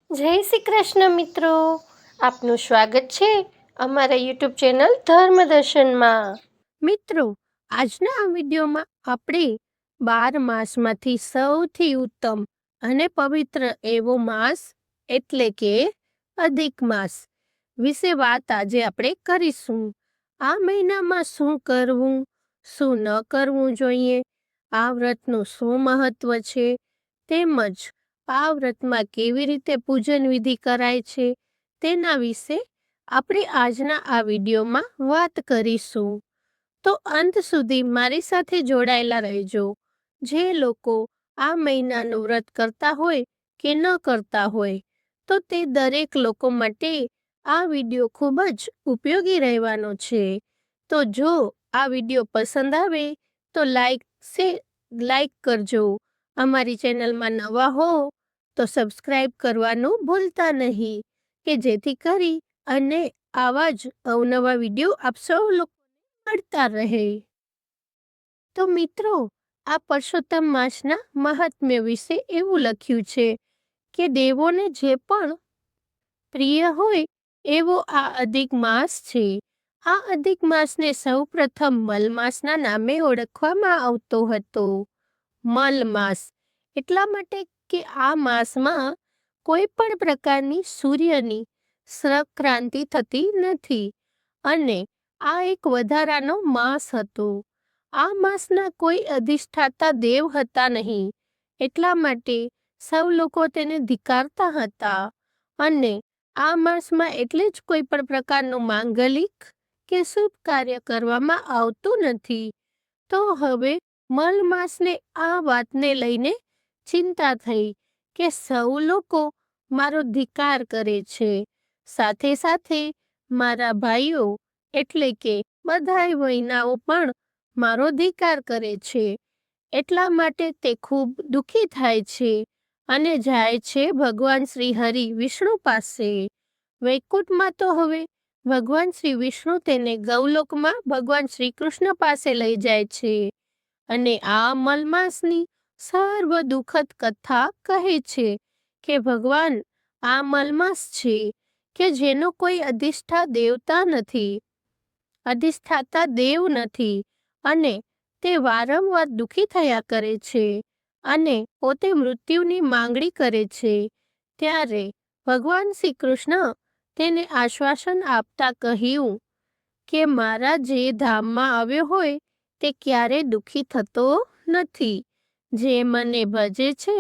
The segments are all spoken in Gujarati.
જય શ્રી કૃષ્ણ મિત્રો, આપનું સ્વાગત છે અમારા યુટ્યુબ ચેનલ ધર્મદર્શનમાં. મિત્રો, આજના આ વિડીયોમાં આપણે 12 માસમાંથી સૌથી ઉત્તમ અને પવિત્ર એવો માસ એટલે કે અધિક માસ વિશે વાત આજે આપણે કરીશું. આ મહિનામાં શું કરવું, શું ન કરવું જોઈએ, આ વ્રતનું શું મહત્વ છે, તેમજ આ વ્રતમાં કેવી રીતે પૂજન વિધિ કરાય છે તેના વિશે આપણે આજના આ વિડીયોમાં વાત કરીશું. તો અંત સુધી મારી સાથે જોડાયેલા રહેજો. જે લોકો આ મહિનાનું વ્રત કરતા હોય કે ન કરતા હોય તો તે દરેક લોકો માટે આ વિડીયો ખૂબ જ ઉપયોગી રહેવાનો છે. તો જો આ વિડીયો પસંદ આવે તો લાઈક કરજો. અમારી ચેનલમાં નવા હો તો સબસ્ક્રાઇબ કરવાનું ભૂલતા નહીં, કે જેથી કરી અને આવા જ અવનવા વિડીયો આપ સૌ લોકોને મળતા રહે. તો મિત્રો, આ પુરુષોત્તમ માસના મહાત્મ્ય વિશે એવું લખ્યું છે કે દેવોને જે પણ પ્રિય હોય એવો આ અધિક માસ છે. આ અધિક માસને સૌ પ્રથમ મલ માસના નામે ઓળખવામાં આવતો હતો. મલ માસ એટલા માટે કે આ માસમાં કોઈ પણ પ્રકારની સૂર્યની સંક્રાંતિ થતી નથી અને આ એક વધારાનો માસ હતો. આ માસના કોઈ અધિષ્ઠાતા દેવ હતા નહીં, એટલા માટે સૌ લોકો તેને ધિક્કારતા હતા અને આ માસમાં એટલે જ કોઈ પણ પ્રકારનું માંગલિક કે શુભ કાર્ય કરવામાં આવતું નથી. તો હવે મલ માસને આ વાતને લઈને ચિંતા થઈ કે સૌ લોકો મારો ધિક્કાર કરે છે, સાથે સાથે મારા ભાઈઓ એટલે કે બધાય વૈનાઓ પણ મારો ધિક્કાર કરે છે. એટલા માટે તે ખૂબ દુઃખી થાય છે અને જાય છે ભગવાન શ્રી હરિ વિષ્ણુ પાસે. વૈકુંઠમાં તો હવે ભગવાન શ્રી વિષ્ણુ તેને ગૌલોકમાં ભગવાન શ્રી કૃષ્ણ પાસે લઈ જાય છે અને આ મલમાસની સર્વ દુઃખદ કથા કહે છે કે ભગવાન આ મલમાસ છે કે જેનો કોઈ અધિષ્ઠાતા દેવ નથી અને તે વારંવાર દુઃખી થયા કરે છે અને પોતે મૃત્યુની માંગણી કરે છે. ત્યારે ભગવાન શ્રી કૃષ્ણ તેને આશ્વાસન આપતા કહ્યું કે મારા જે ધામમાં આવ્યો હોય તે ક્યારે દુઃખી થતો નથી. જે મને ભજે છે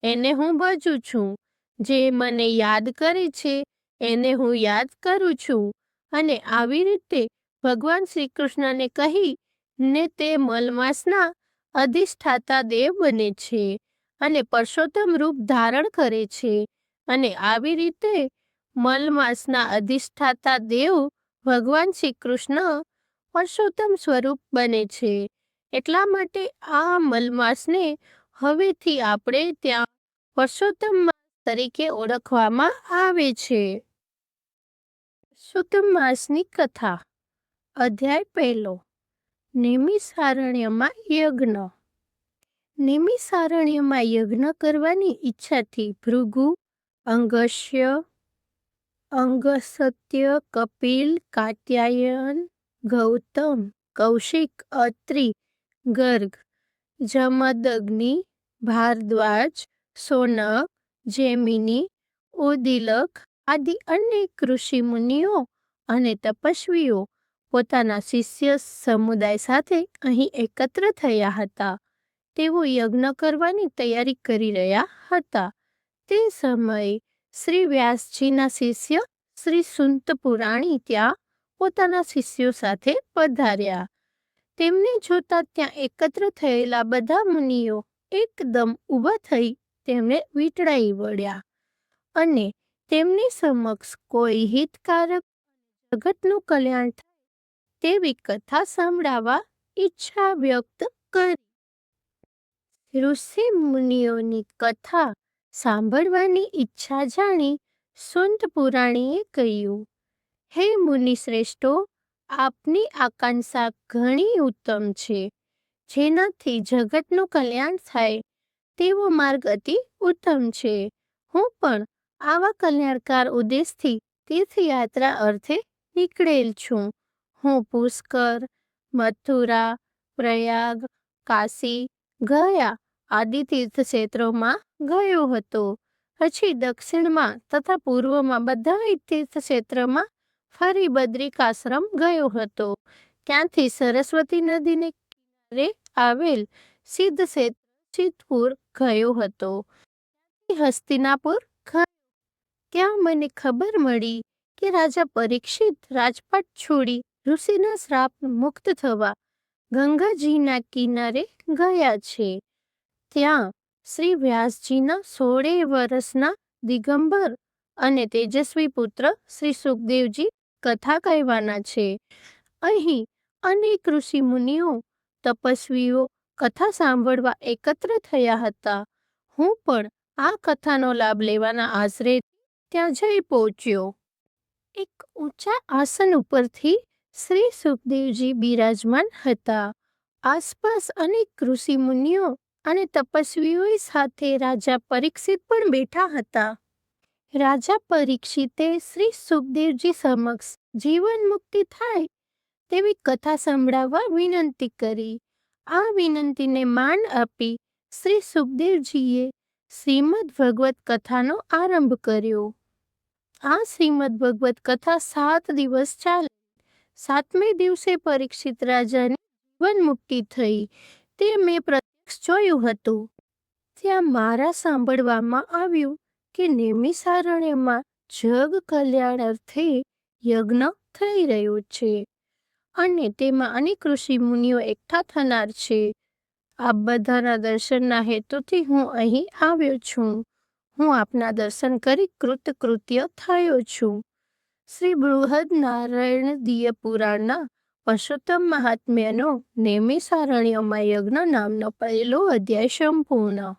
એને હું ભજું છું, જે મને યાદ કરે છે એને હું યાદ કરું છું. અને આવી રીતે ભગવાન શ્રી કૃષ્ણને કહી ને તે મલમાસના અધિષ્ઠાતા દેવ બને છે અને પુરુષોત્તમ રૂપ ધારણ કરે છે અને આવી રીતે મલમાસના અધિષ્ઠાતા દેવ ભગવાન શ્રી કૃષ્ણ પુરુષોત્તમ સ્વરૂપ બને છે. એટલા માટે આ મલમાસને હવેથી આપણે ત્યાં પુરુષોત્તમ માસ તરીકે ઓળખવામાં આવે છે. પુરુષોત્તમ માસની કથા. અધ્યાય પહેલો. નૈમિષારણ્યમાં યજ્ઞ. નૈમિષારણ્યમાં યજ્ઞ કરવાની ઈચ્છાથી ભૃગુ, અંગસ્ય, અંગસત્ય, કપિલ, કાત્યાયન, ગૌતમ, કૌશિક, અત્રિ, ગર્ગ, જમદગ્નિ, ભારદ્વાજ, શૌનક, જૈમિની, ઉદિલક આદિ અનેક ઋષિ મુનિઓ અને તપસ્વીઓ પોતાના શિષ્ય સમુદાય સાથે અહીં એકત્ર થયા હતા. તેઓ યજ્ઞ કરવાની તૈયારી કરી રહ્યા હતા. તે સમયે શ્રી વ્યાસજીના શિષ્ય શ્રી સુંત પુરાણી ત્યાં પોતાના શિષ્યો સાથે પધાર્યા. તેમને જોતા ત્યાં એકત્ર થયેલા બધા મુનિઓ એકદમ ઊભા થઈ તેમને વીંટળાઈ વળ્યા અને તેમની સમક્ષ કોઈ હિતકારક જગતનું કલ્યાણ થાય તેવી કથા સંભળાવવા ઈચ્છા વ્યક્ત કરી. ઋષિ મુનિઓની કથા સાંભળવાની ઈચ્છા જાણી સુંત પુરાણીએ કહ્યું, હે મુનિ શ્રેષ્ઠો, આપની આકાંક્ષા ઘણી ઉત્તમ છે. જેનાથી જગતનું કલ્યાણ થાય તેવો માર્ગ અતિ ઉત્તમ છે. હું પણ આવા કલ્યાણકાર ઉદ્દેશથી તીર્થયાત્રા અર્થે નીકળેલ છું. હું પુષ્કર, મથુરા, પ્રયાગ, કાશી, ગયા આદિ તીર્થ ક્ષેત્રોમાં ગયો હતો. પછી દક્ષિણમાં તથા પૂર્વમાં બધા તીર્થ ક્ષેત્રમાં ફરી બદ્રિકાશ્રમ ગયો હતો. ત્યાંથી સરસ્વતી નદીને કિનારે આવેલ સિદ્ધ ક્ષેત્ર સિદ્ધપુર ગયો હતો. હસ્તિનાપુર ગયો. ત્યાં મને ખબર મળી કે રાજા પરીક્ષિત રાજપાટ છોડી ઋષિના શ્રાપ મુક્ત થવા ગંગાજીના કિનારે ગયા છે. ત્યાં શ્રી વ્યાસજીના 16 વર્ષના દિગંબર અને તેજસ્વી પુત્ર શ્રી સુખદેવજી કથા કહેવાના છે. અહીં અનેક ઋષિ મુનિઓ તપસ્વીઓ કથા સાંભળવા એકત્ર થયા હતા. હું પણ આ કથાનો લાભ લેવાના આશરે ત્યાં જઈ પહોંચ્યો. એક ઊંચા આસન ઉપરથી શ્રી સુખદેવજી બિરાજમાન હતા. આસપાસ અનેક ઋષિ મુનિઓ અને તપસ્વીઓ સાથે રાજા પરીક્ષિત પણ બેઠા હતા. રાજા પરીક્ષિતે શ્રી સુખદેવજી સમક્ષ જીવન મુક્તિ થાય તેવી કથા સંભળાવવા વિનંતી કરી. આ વિનંતીને માન આપી શ્રી સુખદેવજીએ શ્રીમદ ભગવત કથાનો આરંભ કર્યો. આ શ્રીમદ ભગવત કથા 7 દિવસ ચાલી. 7મે દિવસે પરીક્ષિત રાજાની જીવન મુક્તિ થઈ તે મેં પ્રત્યક્ષ જોયું હતું. ત્યાં મારા સાંભળવામાં આવ્યું કે નેમિષારણ્યમાં જગ કલ્યાણ અર્થે યજ્ઞ થઈ રહ્યો છે અને તેમાં અનેક ઋષિ મુનિઓ એકઠા થનાર છે. આ બધાના દર્શનના હેતુથી હું અહીં આવ્યો છું. હું આપના દર્શન કરી કૃતકૃત્ય થયો છું. શ્રી બૃહદ નારાયણદીય પુરાણના પુરુષોત્તમ મહાત્મ્યનો નેમિષારણ્યમાં યજ્ઞ નામનો પહેલો અધ્યાય સંપૂર્ણ.